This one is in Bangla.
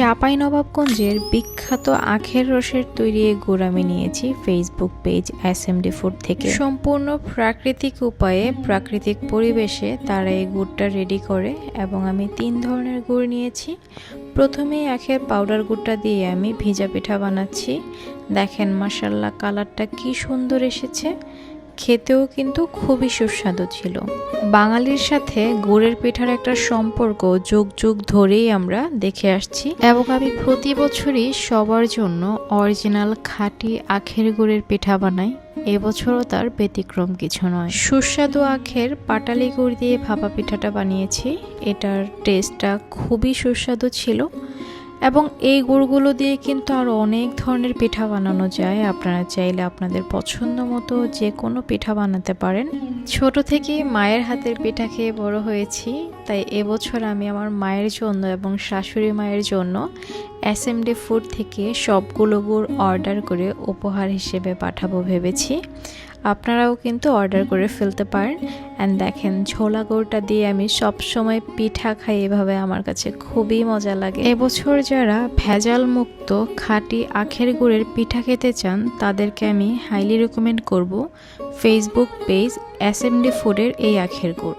চাঁপাইনবাবগঞ্জের বিখ্যাত আখের রসের তৈরি এই গুড় আমি নিয়েছি ফেসবুক পেজ এসএমডি ফুড থেকে। সম্পূর্ণ প্রাকৃতিক উপায়ে প্রাকৃতিক পরিবেশে তারা এই গুড়টা রেডি করে এবং আমি 3 ধরনের গুড় নিয়েছি। প্রথমেই আখের পাউডার গুড়টা দিয়ে আমি ভিজা পিঠা বানাচ্ছি। দেখেন মাশাআল্লাহ কালারটা কি সুন্দর এসেছে, খেতেও কিন্তু খুবই সুস্বাদু ছিল। বাঙালির সাথে গুড়ের পিঠার একটা সম্পর্ক যুগ যুগ ধরেই আমরা দেখে আসছি এবং আমি প্রতি বছরই সবার জন্য অরিজিনাল খাঁটি আখের গুড়ের পিঠা বানাই। এবছরও তার ব্যতিক্রম কিছু নয়। সুস্বাদু আখের পাটালি গুড় দিয়ে ভাপা পিঠাটা বানিয়েছি। এটার টেস্টটা খুবই সুস্বাদু ছিল এবং এই গুড়গুলো দিয়ে কিন্তু আরও অনেক ধরনের পিঠা বানানো যায়। আপনারা চাইলে আপনাদের পছন্দ মতো যে কোনো পিঠা বানাতে পারেন। ছোট থেকে মায়ের হাতের পিঠা খেয়ে বড় হয়েছি, তাই এবছর আমি আমার মায়ের জন্য এবং শাশুড়ি মায়ের জন্য এসএমডি ফুড থেকে সবগুলো গুড় অর্ডার করে উপহার হিসেবে পাঠাবো ভেবেছি। আপনারাও কিন্তু অর্ডার করে ফেলতে পারেন। অ্যান্ড দেখেন ছোলা গুড়টা দিয়ে আমি সবসময় পিঠা খাই, এভাবে আমার কাছে খুবই মজা লাগে। এবছর যারা ভেজাল মুক্ত খাঁটি আখের গুড়ের পিঠা খেতে চান তাদেরকে আমি হাইলি রেকমেন্ড করব ফেসবুক পেজ এসএমডি ফুডের এই আখের গুড়।